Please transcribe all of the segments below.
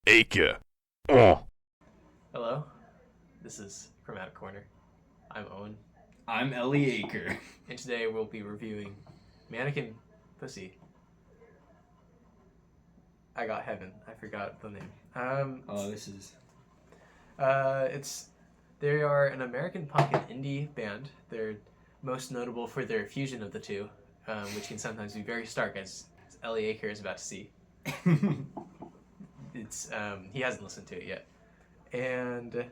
Acre. Oh. Hello, this is Chromatic Corner. I'm Owen, I'm Ellie Aker. and today we'll be reviewing Mannequin Pussy. I Got Heaven. I forgot the name. This is... It's they are an American punk and indie band. They're most notable for their fusion of the two, which can sometimes be very stark, as Ellie Aker is about to see. It's he hasn't listened to it yet, and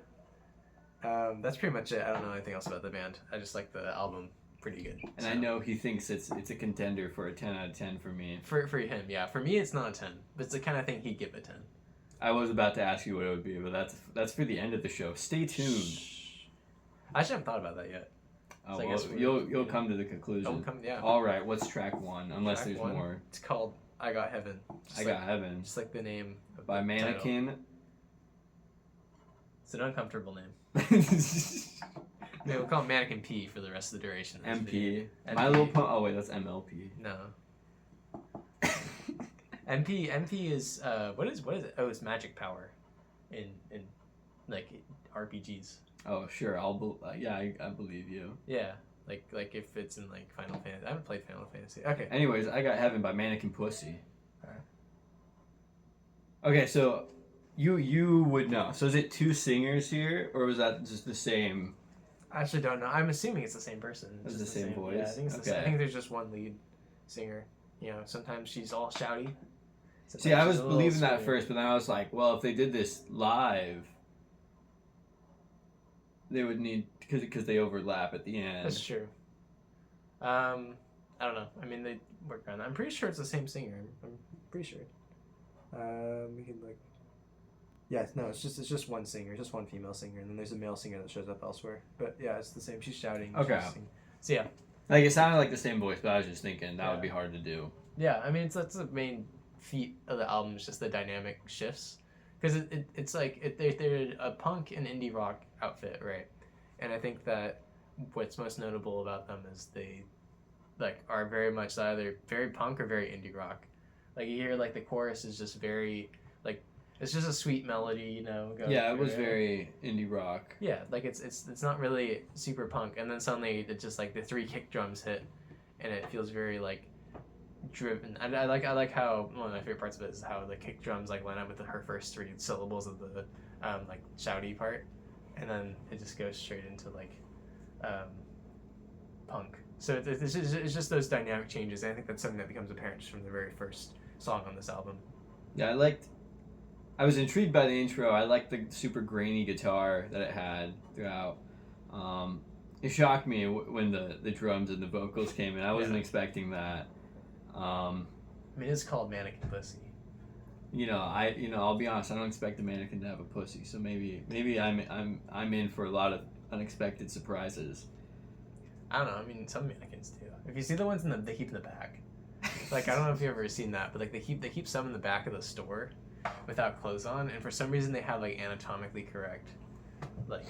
that's pretty much it. I don't know anything else about the band. I just like the album pretty good. And I know he thinks it's a contender for a 10 out of 10 for me. For him, yeah. For me, it's not a 10, but it's the kind of thing he'd give a 10. I was about to ask you what it would be, but that's for the end of the show. Stay tuned. I actually haven't thought about that yet. Oh, So I well, guess you'll come to the conclusion. Yeah. All right, what's track one? Unless Track there's one, more. It's called I Got Heaven. I Got Heaven. Just like the name of By the Mannequin. title. It's an uncomfortable name. Maybe we'll call it Mannequin P for the rest of the duration. Of this MP. MP. My Little Pony. Oh wait, that's MLP. No. MP is what is it? Oh, it's magic power, in like RPGs. Oh sure, I believe you. Yeah, like if it's in like Final Fantasy. I haven't played Final Fantasy. Okay. Anyways, I Got Heaven by Mannequin Pussy. Alright. Okay, so you would know. So is it two singers here, or was that just the same? I actually don't know. I'm assuming it's the same person. It's just the same voice? Yeah, I think it's the Okay. same. I think there's just one lead singer. You know, sometimes she's all shouty. See, I sometimes was she's a little believing that sweeter. first, but then I was like, well, if they did this live, they would need because they overlap at the end. That's true. I don't know. I mean, they work on that. I'm pretty sure it's the same singer. I'm pretty sure. We can like. Yeah, no, it's just one singer, just one female singer, and then there's a male singer that shows up elsewhere. But yeah, it's the same. She's shouting. Okay. She's singing. So yeah, Like it sounded like the same voice, but I was just thinking that Yeah. would be hard to do. yeah. I mean, that's the main feat of the album. Is just the dynamic shifts, because it's like they're a punk and indie rock outfit, right? And I think that what's most notable about them is they like are very much either very punk or very indie rock. Like you hear like the chorus is just very like it's just a sweet melody, you know. Going Yeah, it through was very indie rock. Yeah, like it's not really super punk, and then suddenly it just like the three kick drums hit, and it feels very like driven. I like how one of my favorite parts of it is how the kick drums like line up with her first three syllables of the like shouty part, and then it just goes straight into like punk. So it's just those dynamic changes. And I think that's something that becomes apparent just from the very first song on this album. Yeah, I was intrigued by the intro. I liked the super grainy guitar that it had throughout. It shocked me when the drums and the vocals came in. I wasn't Yeah. expecting that. I mean, it's called Mannequin Pussy. I'll be honest. I don't expect a mannequin to have a pussy, so maybe I'm in for a lot of unexpected surprises. I don't know. I mean, some mannequins do. If you see the ones they keep in the back, like I don't know if you've ever seen that, but like they keep some in the back of the store without clothes on, and for some reason they have like anatomically correct, like.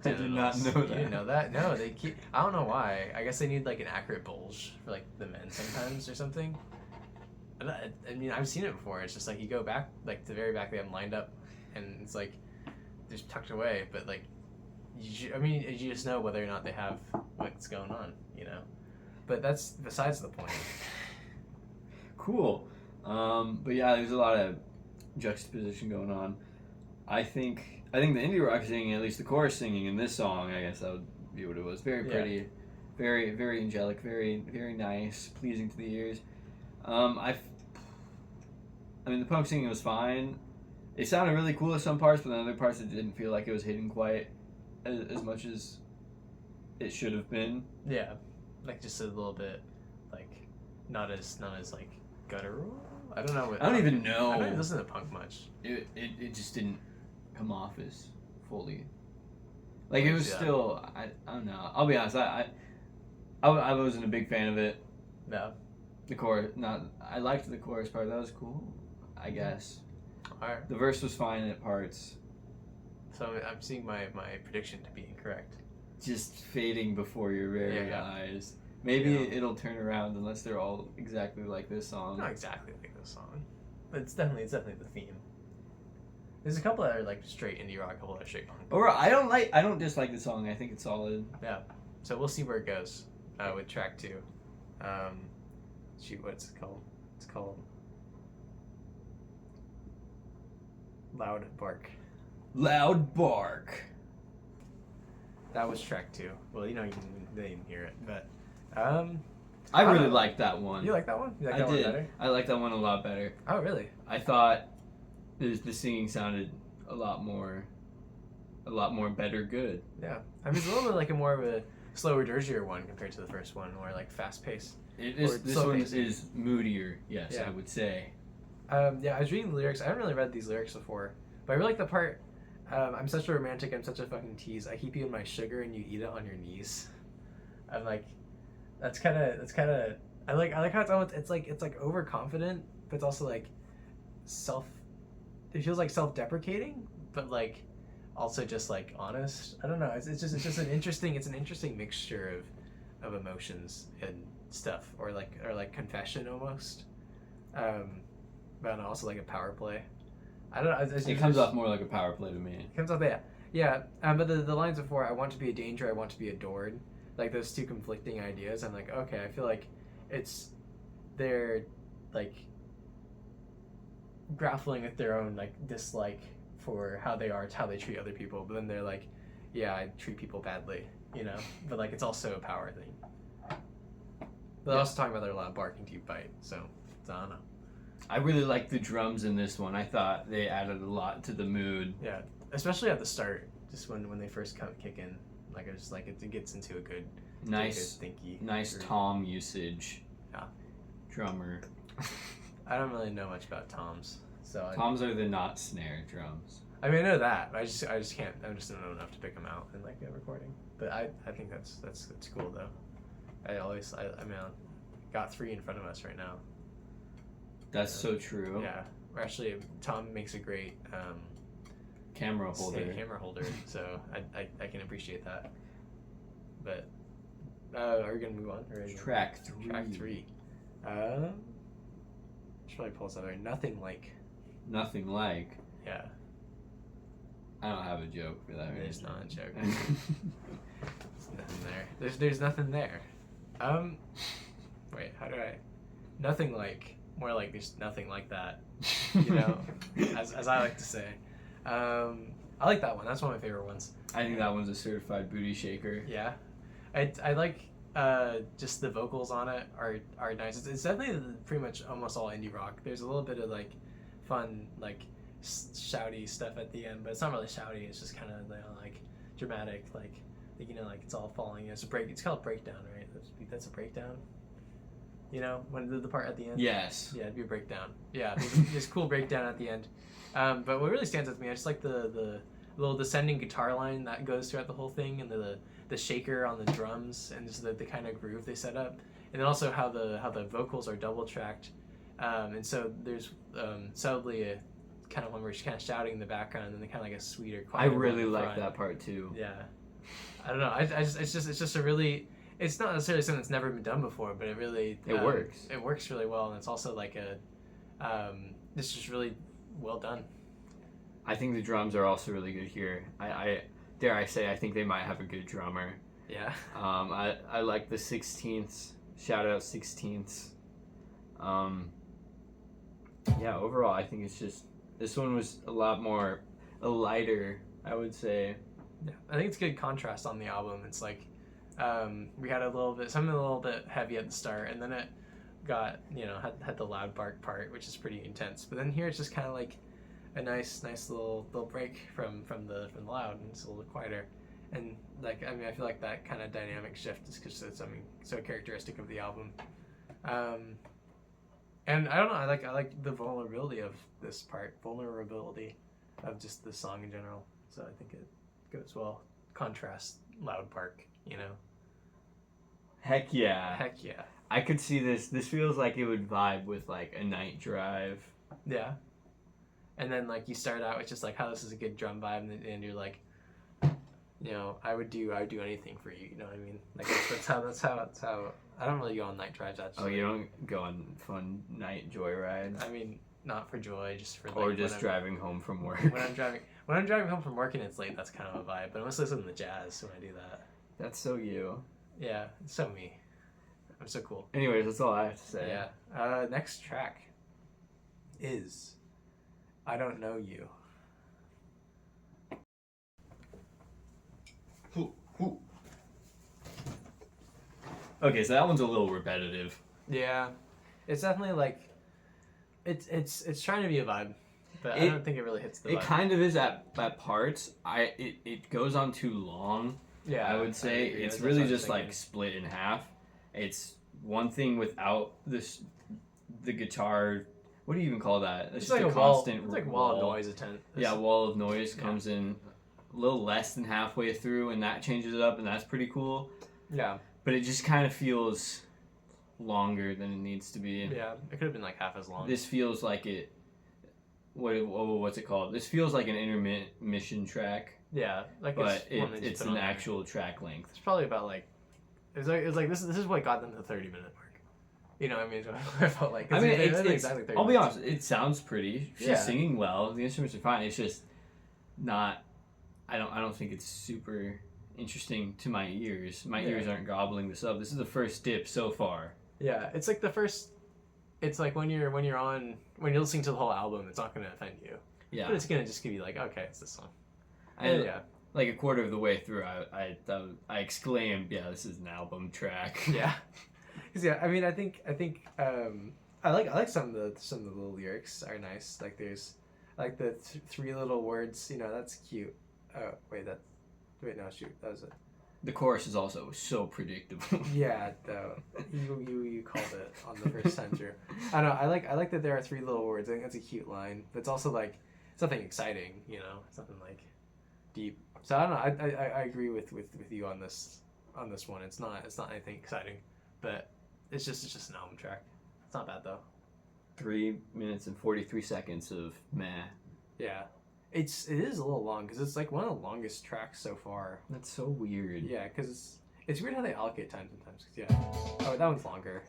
I did not genitals. know You that. didn't know that? No, they keep. I don't know why. I guess they need like an accurate bulge for like the men sometimes or something. I mean, I've seen it before. It's just like you go back, like the very back, they have them lined up, and it's like they're tucked away. But like, you just know whether or not they have what's going on, you know. But that's besides the point. Cool. But yeah, there's a lot of juxtaposition going on. I think the indie rock singing, at least the chorus singing in this song, I guess that would be what it was. Very pretty, very very angelic, very very nice, pleasing to the ears. I mean the punk singing was fine. It sounded really cool at some parts, but then other parts it didn't feel like it was hitting quite as much as it should have been. Yeah, like just a little bit, like not as like guttural. I don't know. I don't even know. I don't even listen to punk much. It just didn't come off as fully. Like it was still. I don't know. I'll be honest. I wasn't a big fan of it. No. The chorus, not. I liked the chorus part. That was cool. I guess. All right. The verse was fine at parts. So I'm seeing my prediction to be incorrect. Just fading before your very Yeah. eyes. Maybe Yeah. it'll turn around unless they're all exactly like this song. Not exactly like this song, but it's definitely the theme. There's a couple that are like straight indie rock, a couple that are straight punk. Or I don't dislike the song. I think it's solid. Yeah. So we'll see where it goes with track 2. Shoot, what's it called? It's called Loud Bark. Loud Bark. That was track 2. Well, you didn't hear it, but I really liked that one. You like that one? You like I that did. one better? I like that one a lot better. Oh, really? I thought the singing sounded a lot more better good. Yeah. I mean, it's a little bit like a more of a slower, dirtier one compared to the first one, more like fast paced. This one is moodier, yes, Yeah. I would say. Yeah, I was reading the lyrics. I haven't really read these lyrics before, but I really like the part. I'm such a romantic. I'm such a fucking tease. I keep you in my sugar and you eat it on your knees. I'm like, that's kind of. I like how it's almost. It's like overconfident, but it's also like self. It feels like self-deprecating, but like also just like honest. I don't know. It's just an interesting mixture of emotions and stuff, or like confession almost. But also like a power play. I don't know. It comes off more like a power play to me. It comes off, yeah. But the lines before, I want to be a danger, I want to be adored, like those two conflicting ideas. I'm like, okay, I feel like they're like grappling with their own like dislike for how they treat other people, but then they're like, yeah, I treat people badly, but like it's also a power thing. But they're also talking about their loud barking to bite, so I don't know. I really like the drums in this one. I thought they added a lot to the mood. Yeah, especially at the start, just when they first kick in. Like I just like it gets into a good, nice groove. tom usage. Yeah, drummer. I don't really know much about toms, so toms are the not snare drums. I mean, I know that, but I just can't. I just don't know enough to pick them out in like a recording. But I think that's cool though. I got 3 in front of us right now. That's so true. Yeah, actually, Tom makes a great camera holder. So I can appreciate that. But are we gonna move on? Track 3. Track 3. Should probably pull this out. Nothing like. Yeah. I don't have a joke for that. There's not a joke. There's nothing there. There's nothing there. Wait, how do I? Nothing like. More like there's nothing like that. As I like to say. I like that one. That's one of my favorite ones. I think that one's a certified booty shaker. Yeah. I like just the vocals on it are nice. It's definitely pretty much almost all indie rock. There's a little bit of like fun like shouty stuff at the end, but it's not really shouty. It's just kind of like dramatic, like it's all falling. It's called breakdown, right? That's a breakdown. When the part at the end. Yes. Yeah, it'd be a breakdown. Yeah, there's cool breakdown at the end. But what really stands out to me, I just like the little descending guitar line that goes throughout the whole thing, and the shaker on the drums, and just the kind of groove they set up, and then also how the vocals are double tracked, and so there's subtly a kind of one where she's kind of shouting in the background, and then kind of like a sweeter, quieter. I really like that part too. Yeah, I don't know. It's just a really. It's not necessarily something that's never been done before, but it really works. It works really well, and it's also like it's just really well done. I think the drums are also really good here. I dare I say I think they might have a good drummer. Yeah. I like the 16ths. Shout out 16ths. Yeah. Overall, I think it's just this one was a lighter. I would say. Yeah, I think it's good contrast on the album. It's like. We had something a little bit heavy at the start, and then it got had the loud bark part, which is pretty intense. But then here it's just kind of like a nice little break from the loud, and it's a little quieter. And like I feel like that kind of dynamic shift is because it's something so characteristic of the album. And I don't know, I like the vulnerability of this part, of just the song in general. So I think it goes well. Contrast loud bark, Heck yeah. Heck yeah. I could see this. This feels like it would vibe with like a night drive. Yeah. And then like you start out with just like how this is a good drum vibe, and you're like, I would do anything for you. You know what I mean? Like that's how. I don't really go on night drives. Actually. Oh, you don't go on fun night joyrides? I mean, not for joy, just for like or just driving home from work. when I'm driving home from work and it's late, that's kind of a vibe. But I mostly listen to jazz when I do that. That's so you. Yeah, it's so me. I'm so cool. Anyways, that's all I have to say. Yeah. Next track is I Don't Know You. Okay, so that one's a little repetitive. Yeah, it's definitely like it's trying to be a vibe, but I don't think it really hits the vibe. It kind of is at parts. It goes on too long. Yeah, I would say it's really just like split in half. It's one thing without the guitar. What do you even call that? It's just like a constant wall. It's like wall of noise. Wall of noise comes in a little less than halfway through, and that changes it up, and that's pretty cool. Yeah. But it just kind of feels longer than it needs to be. Yeah, it could have been like half as long. This feels like it. What's it called? This feels like an intermission track. Yeah, like it's an actual track length. It's probably about like, it's like this is what got them to the 30-minute mark. You know what I mean? I felt like. I mean, it's exactly 30 I'll be minutes. honest. It sounds pretty. She's singing well. The instruments are fine. It's just not. I don't think it's super interesting to my ears. My ears aren't gobbling this up. This is the first dip so far. Yeah, it's like the first. It's like when you're listening to the whole album, it's not going to offend you. Yeah. But it's going to just give you like, okay, it's this song. Like a quarter of the way through, I exclaimed, "Yeah, this is an album track." Yeah. Cause I mean, I think I like some of the little lyrics are nice. Like there's like the three little words. You know, that's cute. Oh wait, no, shoot, that was it. The chorus is also so predictable. Yeah, though you called it on the first time through. I know. I like that there are three little words. I think that's a cute line. But it's also like it's nothing exciting. You know, it's nothing like deep. So I don't know. I agree with you on this one. It's not anything exciting, but it's just an album track. It's not bad though. 3 minutes and 43 seconds of meh. Yeah. It is a little long because it's like one of the longest tracks so far. That's so weird. Yeah, because it's weird how they allocate time sometimes. 'Cause, yeah. Oh, that one's longer.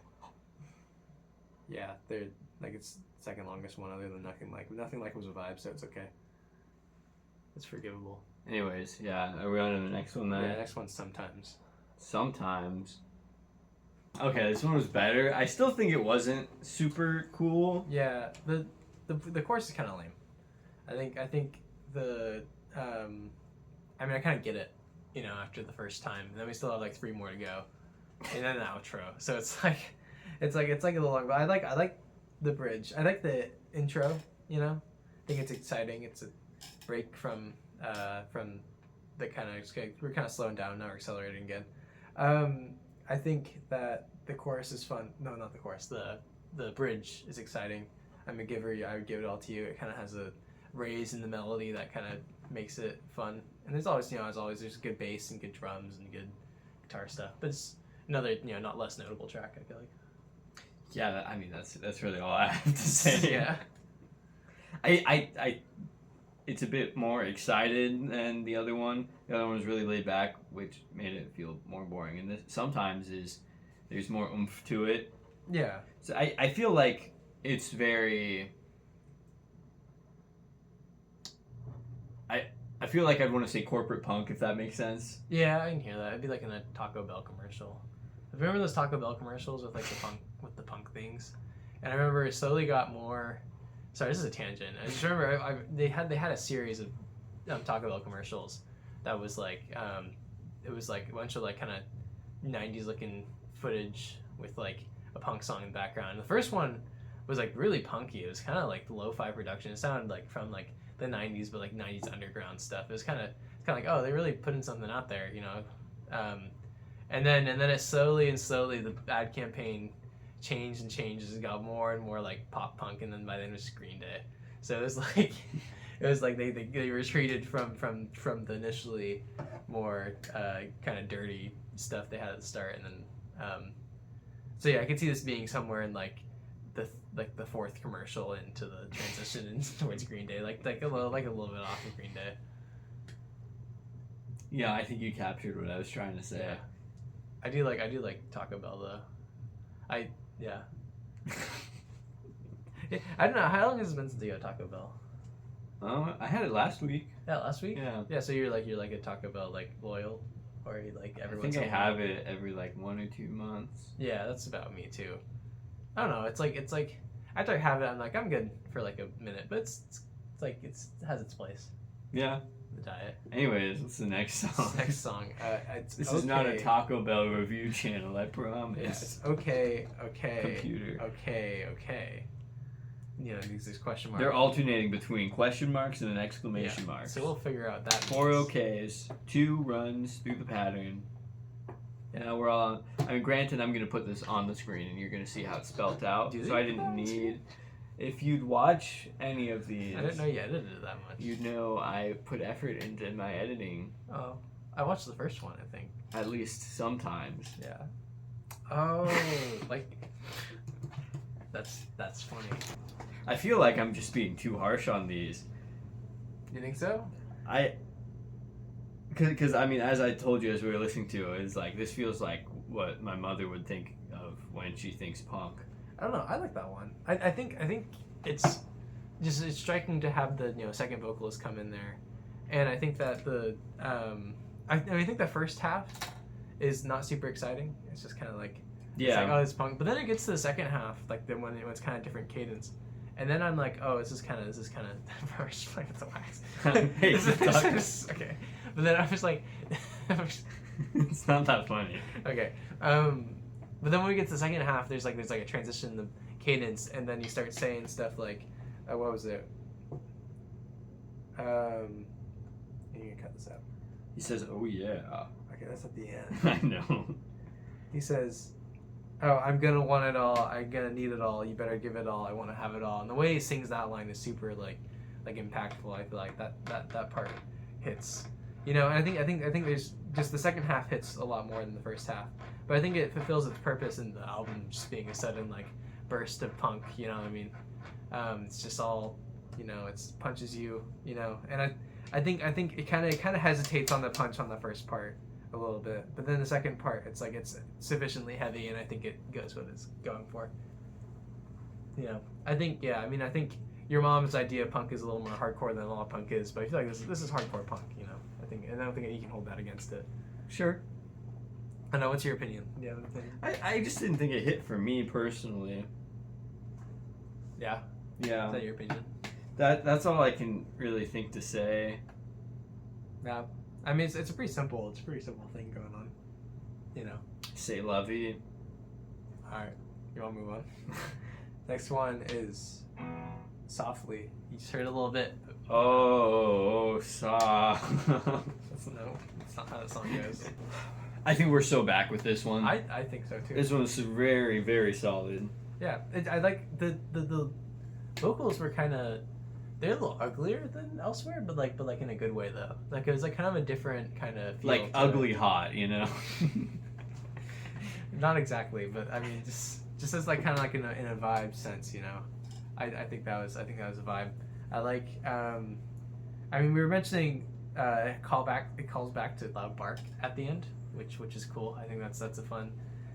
Yeah, they're like it's the second longest one other than Nothing Like was a vibe, so it's okay. It's forgivable. Anyways, yeah, are we on to the next one then? Yeah, next one's Sometimes. Sometimes. Okay, this one was better. I still think it wasn't super cool. Yeah, the chorus is kind of lame. I think the I mean I kind of get it, you know, after the first time. And then we still have like 3 more to go, and then an outro. So it's like a little long. But I like the bridge. I like the intro. You know, I think it's exciting. It's a break from the kind of we're kind of slowing down now. We're accelerating again. I think that the chorus is fun. No, not the chorus. The bridge is exciting. I'm a giver. I would give it all to you. It kind of has a raise in the melody that kind of makes it fun. And there's always, there's good bass and good drums and good guitar stuff. But it's another, not less notable track, I feel like. Yeah, I mean that's really all I have to say. Yeah. I it's a bit more excited than the other one. The other one was really laid back, which made it feel more boring. And this sometimes there's more oomph to it. Yeah. So I feel like it's very. I feel like I'd want to say corporate punk, if that makes sense. Yeah, I can hear that. It'd be like in a Taco Bell commercial. Remember those Taco Bell commercials with like the punk things? And I remember it slowly got more. Sorry, this is a tangent. I just remember they had a series of Taco Bell commercials that was like it was like a bunch of like kind of 90s looking footage with like a punk song in the background. And the first one was like really punky. It was kind of like lo-fi production. It sounded like from like the 90s, but like 90s underground stuff. It was kind of like, oh, they're really putting something out there, you know. And then it slowly the ad campaign changed and got more and more like pop punk, and then by then it was Green Day. So it was like they retreated from the initially more kind of dirty stuff they had at the start, and then so yeah, I could see this being somewhere in like the fourth commercial into the transition towards Green Day, like a little bit off of Green Day. Yeah, I think you captured what I was trying to say. Yeah. I do like Taco Bell though. Yeah. I don't know. How long has it been since you had Taco Bell? I had it last week. Yeah, last week. Yeah. Yeah. So you're like a Taco Bell like loyal, or you like every I once think in I a while? have it every like 1 or 2 months. Yeah, that's about me too. I don't know. It's like after I have it, I'm like I'm good for like a minute, but it's like it has its place. Yeah. The diet. Anyways, what's the next song? Next song. This is not a Taco Bell review channel, I promise. Yeah, it's okay. Computer. Okay. You know, these question marks. They're alternating between question marks and an exclamation Yeah, mark. so we'll figure out that. 4 OKs, 2 runs through the pattern. Yeah. Now we're all. I mean, granted, I'm gonna put this on the screen, and you're gonna see how it's spelt out. Do So they I put that didn't on the screen? need. If you'd watch any of these, I didn't know you edited it that much. you'd know I put effort into my editing. Oh, I watched the first one, I think. At least sometimes. Yeah. Oh, like that's funny. I feel like I'm just being too harsh on these. You think so? Because I mean, as I told you as we were listening to it, it's like this feels like what my mother would think of when she thinks punk. I don't know. I like that one. I think it's striking to have the second vocalist come in there, and I think that the I think the first half is not super exciting. It's just kind of like it's like, oh, it's punk, but then it gets to the second half, like then when it's kind of different cadence, and then I'm like, oh, this is kind of first like it's a wax. Hey, this is okay, but then I was like, it's not that funny. Okay. But then when we get to the second half, there's like a transition in the cadence, and then you start saying stuff like, what was it? You can cut this out. He says, "Oh yeah." Okay, that's at the end. I know. He says, "Oh, I'm gonna want it all. I'm gonna need it all. You better give it all. I want to have it all." And the way he sings that line is super like impactful. I feel like that part hits. And I think there's just the second half hits a lot more than the first half, but I think it fulfills its purpose in the album just being a sudden like burst of punk. You know what I mean? It's just all, it's punches you. And I think it kind of hesitates on the punch on the first part a little bit, but then the second part it's like it's sufficiently heavy, and I think it goes what it's going for. I think your mom's idea of punk is a little more hardcore than a lot of punk is, but I feel like this is hardcore punk. And I don't think you can hold that against it. Sure. I know. What's your opinion? Do you have an opinion? I just didn't think it hit for me personally. Yeah. Yeah. Is that your opinion? That's all I can really think to say. Yeah. I mean, it's a pretty simple thing going on. Say lovey. All right. You want to move on? Next one is Softly. You just heard a little bit. Soft. That's not how the song goes. I think we're so back with this one. I think so too. This one was very, very solid. Yeah, I like the vocals were they're a little uglier than elsewhere, but like in a good way though. Like it was like kind of a different kind of feel like to ugly it. hot, Not exactly, but I mean just as like kind of like in a vibe sense, I think that was a vibe. I like. I mean, we were mentioning it calls back to Loud Bark at the end, which is cool. I think that's a fun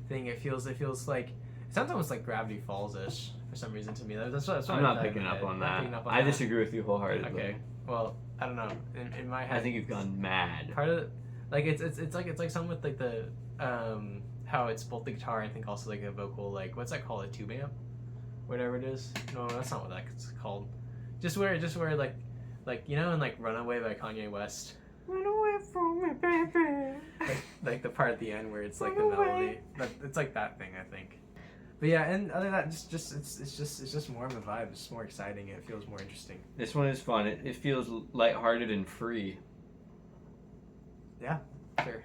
thing. It feels like it sounds almost like Gravity Falls-ish for some reason to me. That's what I'm not picking up on that. I disagree with you wholeheartedly. Okay. Well, I don't know. In my head, I think you've gone mad. Part of like it's like something with like the how it's both the guitar and I think also like a vocal, like what's that called, a tube amp, whatever it is. No, that's not what that's called. Just where like in like Runaway by Kanye West. Run away from me, baby. Like the part at the end where it's like the melody. But it's like that thing, I think. But yeah, and other than that, it's just more of a vibe. It's more exciting. It feels more interesting. This one is fun. It feels lighthearted and free. Yeah, sure.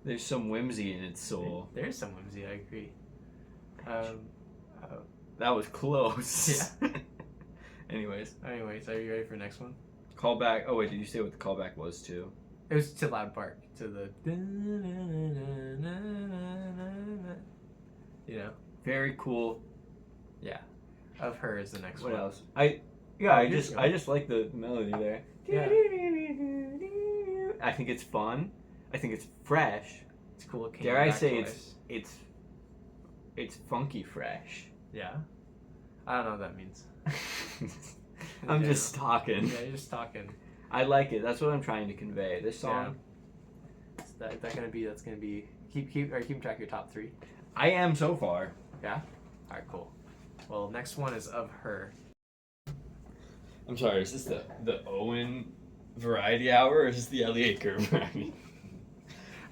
There's some whimsy in its soul. There's some whimsy. I agree. That was close. Yeah. Anyways, are you ready for the next one? Callback. Oh wait, did you say what the callback was to? It was to Loud Bark, to the. Very cool. Yeah. Of Her is the next what one. What else? I just like the melody there. Yeah. I think it's fun. I think it's fresh. It's cool. Dare I say it's funky fresh. Yeah. I don't know what that means. I'm just talking. Yeah, you're just talking. I like it. That's what I'm trying to convey. This song. Yeah. That's gonna be. Are you keeping track of your top 3? I am so far. Yeah. All right, cool. Well, next one is Of Her. I'm sorry. Is this the Owen Variety Hour or is this the Ellie Aker Variety?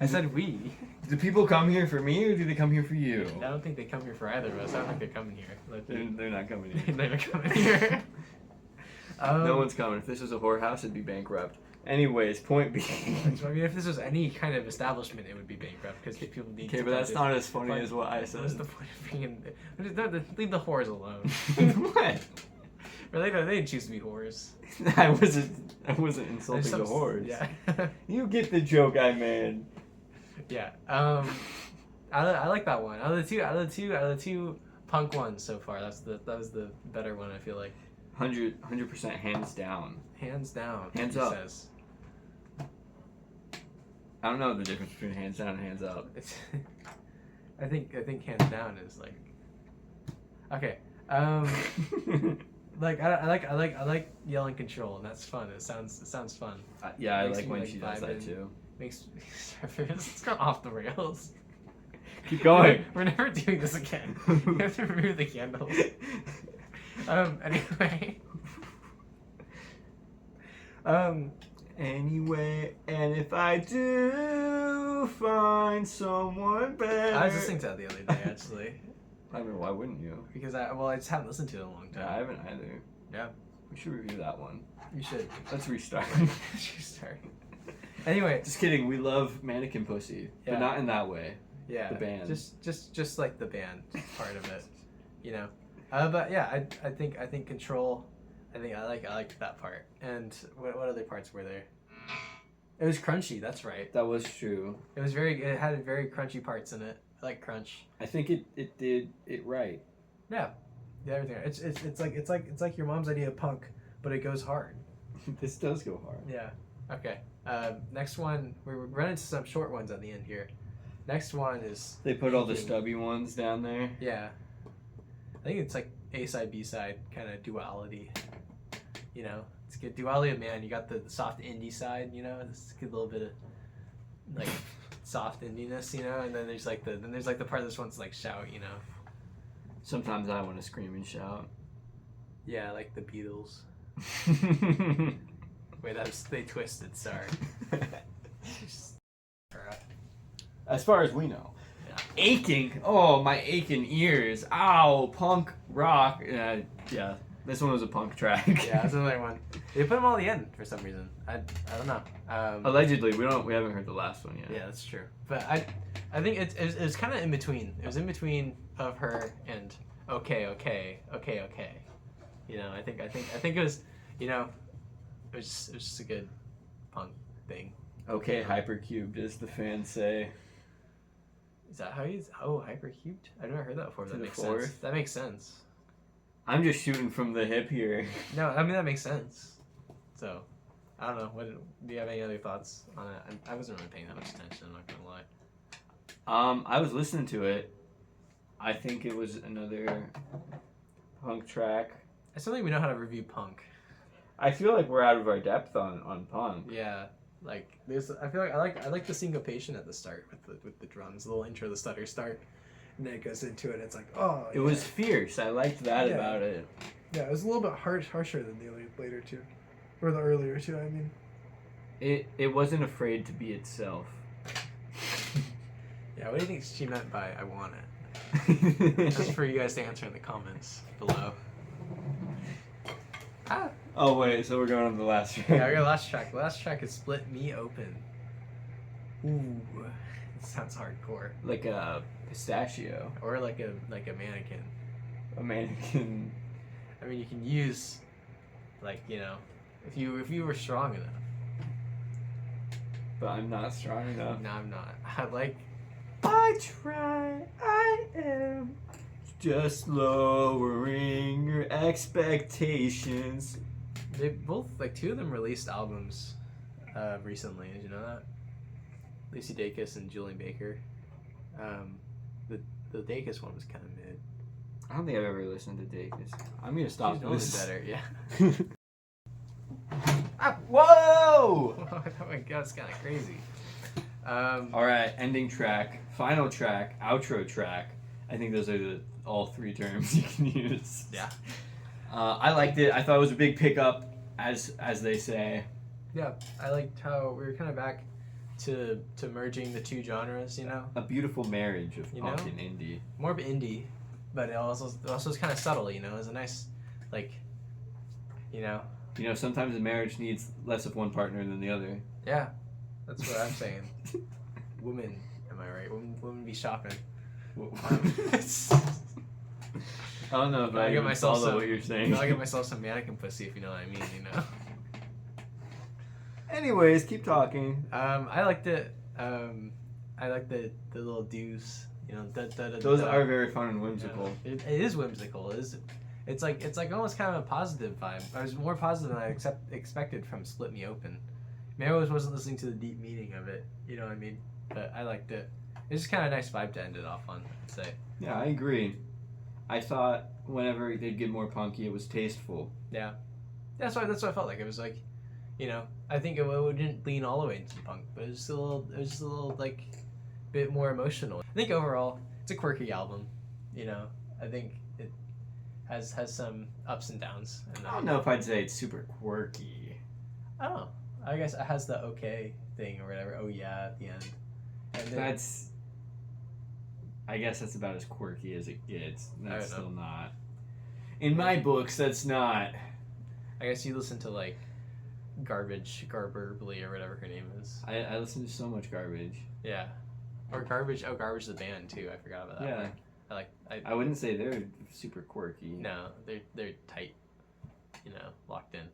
I said we. Do people come here for me or do they come here for you? I don't think they come here for either of us. I don't think they're coming here. Like, They're not coming here. they're not coming here. No one's coming. If this was a whorehouse, it'd be bankrupt. Anyways, point being. I mean, if this was any kind of establishment, it would be bankrupt because people need. Okay, but that's not as funny as what I said. What's the point of being? Leave the whores alone. What? They didn't choose to be whores. I wasn't insulting the whores. Yeah. You get the joke I made. Yeah. I like that one. Out of the two punk ones so far, that was the better one. I feel like. 100% hands down. Hands down. Hands he up. Says. I don't know the difference between hands down and hands up. I think hands down is like. Okay. Like I like yelling control, and that's fun. It sounds fun. Yeah, I Makes like me, when like, she does that vibing. too. Makes it's gone off the rails. Keep going. We're never doing this again. We have to remove the candles. Anyway. Anyway, and if I do find someone better. I was listening to that the other day, actually. I mean, why wouldn't you? Because I just haven't listened to it in a long time. Yeah, I haven't either. Yeah. We should review that one. You should. Let's restart. Restart. Anyway. Just kidding. We love Mannequin Pussy, Yeah. but not in that way. Yeah. The band. Just like the band part of it, you know. But yeah, I think Control. I like that part. And what other parts were there? It was crunchy. That's right. That was true. It had very crunchy parts in it. I like crunch. I think it did it right. Yeah. Everything. It's like your mom's idea of punk, but it goes hard. This does go hard. Yeah. Okay. Next one, we're running into some short ones at the end here. Next one is. They put all the stubby ones down there. Yeah. I think it's like A side, B side kind of duality. You know, it's good duality of man. You got the soft indie side, you know, it's a good little bit of like soft indiness, you know, and then there's like the part that just wants to like shout, you know. Sometimes I want to scream and shout. Yeah, like the Beatles. Wait, they twisted. Sorry. As far as we know. Yeah. Aching. Oh, my aching ears. Ow. Punk rock. Yeah. This one was a punk track. Yeah, that's another one. They put them all at the end for some reason. I don't know. Allegedly, we haven't heard the last one yet. Yeah, that's true. But I think it was kind of in between. It was in between Of Her and okay. You know, I think it was, you know, it was just a good punk thing. Okay, hypercubed, as the fans say. Is that how he's? Oh, hypercubed. I've never heard that before. That makes fourth. sense. That makes sense. I'm just shooting from the hip here. No, I mean that makes sense. So, I don't know. Do you have any other thoughts on it? I wasn't really paying that much attention. I'm not gonna lie. I was listening to it. I think it was another punk track. I still think we know how to review punk. I feel like we're out of our depth on punk. Yeah, like there's. I feel like I like the syncopation at the start with the drums, the little intro, the stutter start, and then it goes into it. It's like, oh. It was fierce. I liked that about it. Yeah, it was a little bit harsher than the later two, or the earlier two. I mean, it wasn't afraid to be itself. Yeah, what do you think she meant by "I want it"? That's for you guys to answer in the comments below. Ah. Oh wait, so we're going on the last track. Yeah, I got the last track. The last track is "Split Me Open." Ooh, it sounds hardcore. Like a pistachio. Or like a mannequin. A mannequin. I mean, you can use, like, you know, if you were strong enough. But I'm not strong enough. No, I'm not. I try. I am just lowering your expectations. They both, like, two of them released albums recently. Did you know that? Lucy Dacus and Julian Baker. The Dacus one was kind of mid. I don't think I've ever listened to Dacus. I'm gonna stop She's known this. better, yeah. Ah, whoa! Oh my god, it's kind of crazy. All right, ending track, final track, outro track. I think those are all three terms you can use. Yeah. I liked it. I thought it was a big pickup, as they say. Yeah, I liked how we were kind of back to merging the two genres, you know? A beautiful marriage of You punk know? and indie. More of indie, but it also is kind of subtle, you know? It was a nice, like, you know? You know, sometimes a marriage needs less of one partner than the other. Yeah, that's what I'm saying. Women, am I right? Women be shopping. I don't know if I I'll get even myself follow some, what you're saying. I'll get myself some mannequin pussy, if you know what I mean, you know? Anyways, keep talking. I liked it. I like the little do's, you know. Those are very fun and whimsical. It is whimsical. It's like almost kind of a positive vibe. I was more positive than I expected from Split Me Open. Maybe I wasn't listening to the deep meaning of it. You know what I mean? But I liked it. It's just kind of a nice vibe to end it off on, I'd say. Yeah, I agree. I thought whenever they'd get more punky, it was tasteful. Yeah, that's what I felt like. It was like, you know, I think it didn't lean all the way into punk, but it was just a little like bit more emotional. I think overall it's a quirky album. You know, I think it has some ups and downs. And I don't know if I'd say it's super quirky. I don't know. I guess it has the okay thing or whatever. Oh yeah, at the end. And then, I guess that's about as quirky as it gets. That's I don't still not. In my books, that's not. I guess you listen to like Garberbly or whatever her name is. I listen to so much garbage. Yeah. Or Garbage. Oh, Garbage the band too. I forgot about that. Yeah. One. I wouldn't say they're super quirky. No, they're tight. You know, locked in.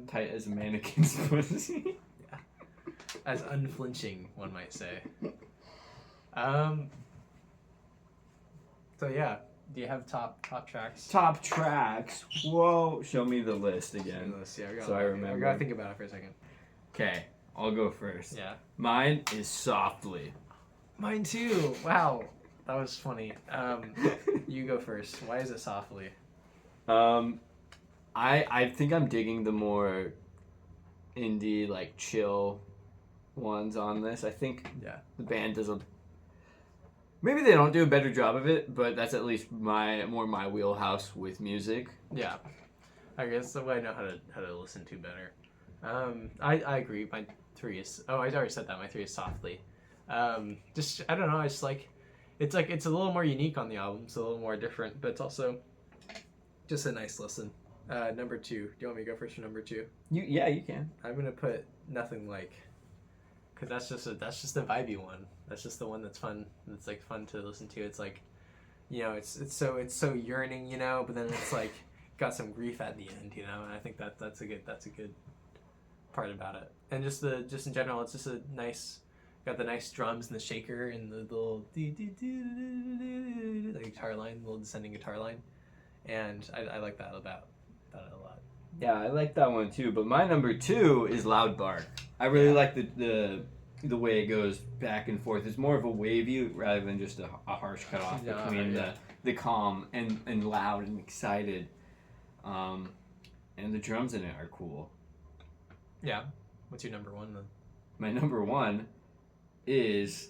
Tight as a mannequin's pussy. As unflinching, one might say. So yeah, do you have top tracks? Top tracks. Whoa! Show me the list again. Yeah, So I remember. I gotta think about it for a second. Okay, I'll go first. Yeah. Mine Mine is Softly. Mine too. Wow, that was funny. You go first. Why is it Softly? I think I'm digging the more indie, like chill ones on this. I think Yeah. the band does a. Maybe they don't do a better job of it, but that's at least my wheelhouse with music. Yeah. I guess the way I know how to listen to better. I agree. My 3 is. Oh, I already said that. My 3 is Softly. Just I don't know. It's like it's a little more unique on the album. It's a little more different, but it's also just a nice listen. Number 2. Do you want me to go first for number 2? You can. I'm gonna put Nothing Like, cause that's just a vibey one. That's just the one that's fun. That's like fun to listen to. It's like, you know, it's so yearning, you know, but then it's like got some grief at the end, you know. And I think that's a good part about it. And just in general, it's just a nice. Got the nice drums and the shaker and the little the guitar line, the little descending guitar line, and I like that about it a lot. Yeah, I like that one too. But my number 2 is Loud Bark. I really like the way it goes back and forth. It's more of a wavy rather than just a harsh cutoff between the calm and loud and excited. And the drums in it are cool. Yeah. What's your number 1 then? My number 1 is.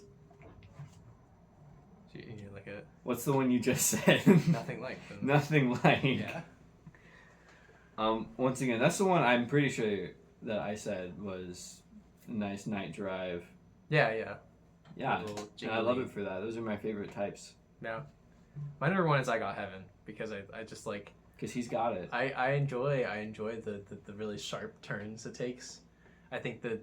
You like it? What's the one you just said? Nothing Like. Then. Nothing Like. Yeah. Once again, that's the one I'm pretty sure that I said was a nice night drive. Yeah. Yeah, A little and I love jiggly. it for that. Those are my favorite types. Yeah. My number 1 is I Got Heaven, because I just like Because he's got it. I enjoy the really sharp turns it takes. I think the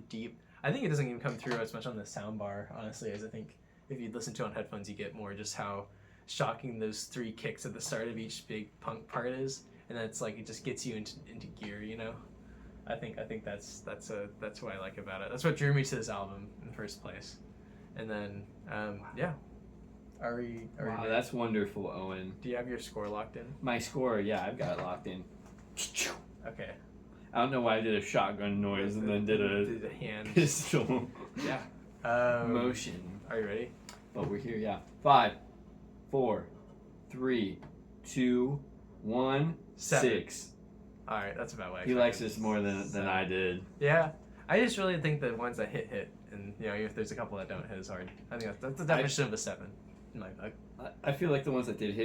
deep. I think it doesn't even come through as much on the sound bar, honestly, as I think if you listen to it on headphones, you get more just how shocking those 3 kicks at the start of each big punk part is, and then it's like it just gets you into gear, you know. I think that's what I like about it. That's what drew me to this album in the first place, and then yeah. Are we Wow, ready? that's wonderful, Owen. Do you have your score locked in? My score, yeah, I've got it locked in. Okay. I don't know why I did a shotgun noise and then did the a hand. pistol Yeah. motion. Are you ready? But we're here, yeah. 5, 4, 3, 2, 1, 7. 6. All right, that's about what I He likes expected. this more than I did. Yeah, I just really think the ones that hit, and you know, if there's a couple that don't hit as hard, I think that's the definition of a 7 in my book. I feel like the ones that didn't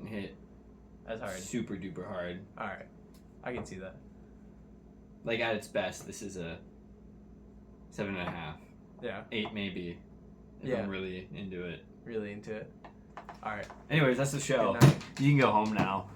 hit As hard. super duper hard. All right, I can see that. Like at its best, this is a 7.5, Yeah, 8 maybe. If Yeah. I'm really into it. really into it. All right, Anyways, that's the show. good night. You can go home now.